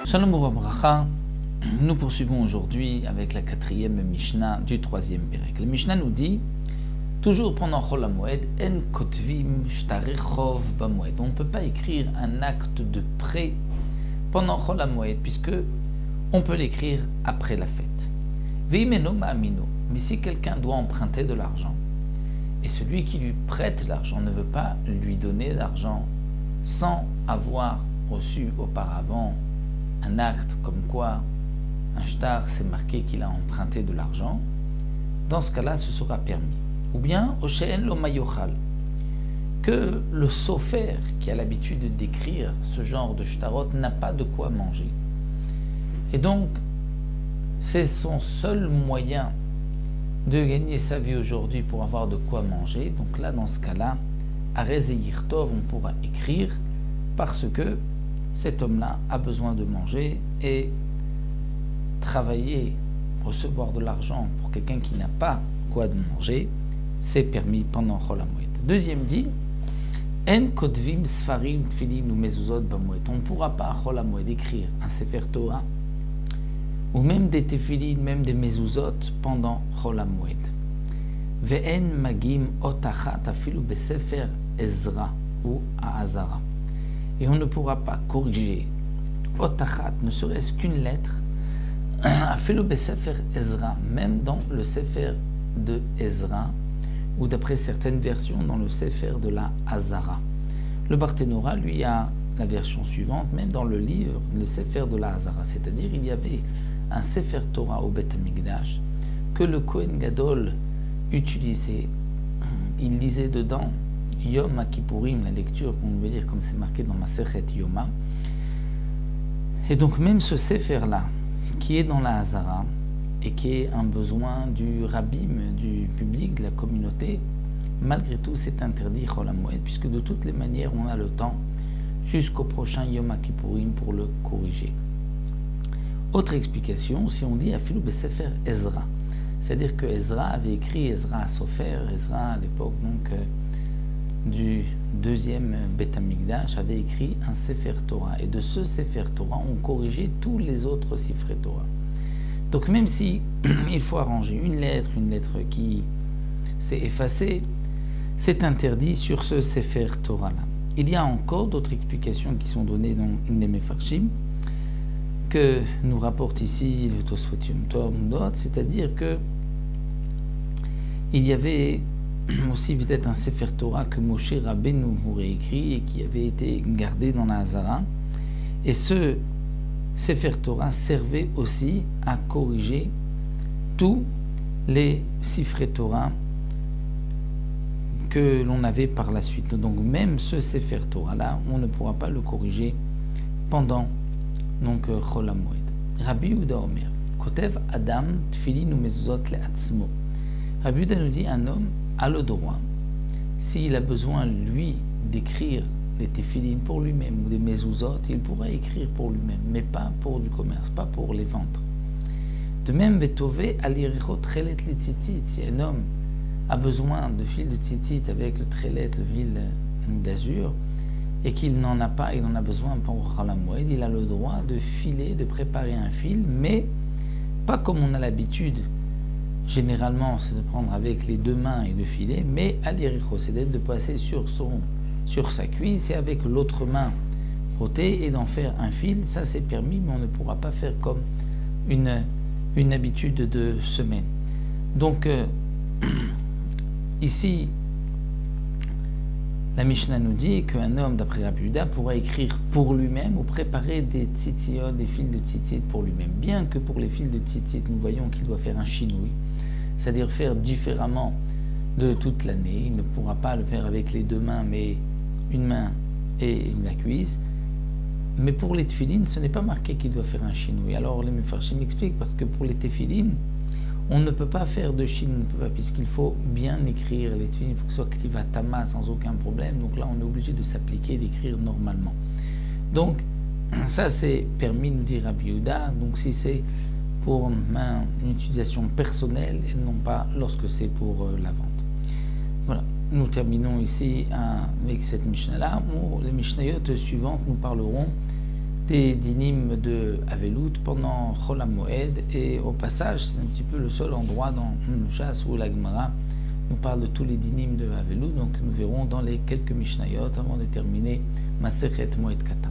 Shalom Ubracha, nous poursuivons aujourd'hui avec la 4e Mishnah du 3e Pérec. La Mishnah nous dit, toujours pendant Chol HaMoed, En kotvim shtarei chov b'moed. On ne peut pas écrire un acte de prêt pendant Chol HaMoed, puisque on peut l'écrire après la fête. Ve'imeno ma'amino. Mais si quelqu'un doit emprunter de l'argent, et celui qui lui prête l'argent ne veut pas lui donner l'argent sans avoir reçu auparavant un acte comme quoi un shtar c'est marqué qu'il a emprunté de l'argent, dans ce cas-là ce sera permis. Ou bien Oshe'en lo mayochal, que le sofer qui a l'habitude d'écrire ce genre de shtarot n'a pas de quoi manger. Et donc c'est son seul moyen de gagner sa vie aujourd'hui pour avoir de quoi manger. Donc là dans ce cas-là, Arez et Yirtov, on pourra écrire parce que cet homme-là a besoin de manger et travailler, recevoir de l'argent pour quelqu'un qui n'a pas quoi de manger, c'est permis pendant Chol HaMoed. Deuxième dit, En kotvim sfarim tfilin ou mezuzot b'moed. On ne pourra pas à Chol HaMoed écrire un Sefer Torah ou même des tefilin, même des mezuzot pendant Chol HaMoed. Ve'en magim otachat afilu besefer Ezra ou Azara. Et on ne pourra pas corriger Otachat, ne serait-ce qu'une lettre, Afelu besefer Ezra, même dans le Sefer de Ezra, ou d'après certaines versions, dans le Sefer de la Hazara. Le Barthénora, lui, a la version suivante, même dans le livre, le Sefer de la Hazara, c'est-à-dire il y avait un Sefer Torah au Beth Amikdash que le Kohen Gadol utilisait. Il lisait dedans Yom HaKippurim, la lecture qu'on veut dire comme c'est marqué dans Masechet Yoma. Et donc même ce Sefer-là, qui est dans la Hazara, et qui est un besoin du rabbim, du public, de la communauté, malgré tout c'est interdit Chol HaMoed, puisque de toutes les manières on a le temps jusqu'au prochain Yom HaKippurim pour le corriger. Autre explication, si on dit Afilu besefer Ezra, c'est-à-dire que Ezra avait écrit, Ezra Sofer, Ezra à l'époque donc du deuxième Beth Amikdash avait écrit un Sefer Torah, et de ce Sefer Torah on corrigeait tous les autres Sifrei Torah. Donc même si il faut arranger une lettre qui s'est effacée, c'est interdit sur ce Sefer Torah là. Il y a encore d'autres explications qui sont données dans les Mefarshim que nous rapporte ici le Tosfot Yom Tov, c'est-à-dire que il y avait aussi peut-être un Sefer Torah que Moshe Rabbeinu aurait écrit et qui avait été gardé dans la Hazara. Et ce Sefer Torah servait aussi à corriger tous les Sifrei Torah que l'on avait par la suite. Donc même ce Sefer Torah-là, on ne pourra pas le corriger pendant donc Chol HaMoed. Rabbi Yehuda Omer, Kotev Adam Tfilin ou Mezuzot le'atzmo. Rabbi Yehuda nous dit, un homme a le droit, s'il a besoin, lui, d'écrire des tefilin pour lui-même ou des mezuzot, il pourra écrire pour lui-même, mais pas pour du commerce, pas pour les vendre. De même, vetové aliricho trelet le tzitzit, si un homme a besoin de fil de tzitzit avec le trelet, le fil d'azur, et qu'il n'en a pas, il en a besoin pour Chol HaMoed, il a le droit de filer, de préparer un fil, mais pas comme on a l'habitude. Généralement, c'est de prendre avec les deux mains et de filer, mais aliricho, c'est de passer sur sa cuisse et avec l'autre main frotter et d'en faire un fil. Ça c'est permis, mais on ne pourra pas faire comme une habitude de semaine. Donc ici, la Mishnah nous dit qu'un homme, d'après Rabbi Yehuda, pourra écrire pour lui-même ou préparer des tzitziot, des fils de tzitzit pour lui-même. Bien que pour les fils de tzitzit, nous voyons qu'il doit faire un shinui, c'est-à-dire faire différemment de toute l'année. Il ne pourra pas le faire avec les deux mains, mais une main et la cuisse. Mais pour les tefilines, ce n'est pas marqué qu'il doit faire un chinoui. Alors les Mefarshim expliquent, parce que pour les tefilines, on ne peut pas faire de chine, on ne peut pas, puisqu'il faut bien écrire les tefilines, il faut que ce soit ktivatama sans aucun problème. Donc là, on est obligé de s'appliquer, d'écrire normalement. Donc, ça c'est permis, nous dit Rabbi Yehuda. Donc si c'est pour une utilisation personnelle et non pas lorsque c'est pour la vente. Voilà. nous terminons ici avec cette Mishnah-là, où les Mishnayot suivantes nous parleront des dinim de Avelut pendant Chol HaMoed, et au passage, c'est un petit peu le seul endroit dans le Shas où la Gemara nous parle de tous les dinim de Avelut, donc nous verrons dans les quelques Mishnayot avant de terminer Masechet Moed Katan.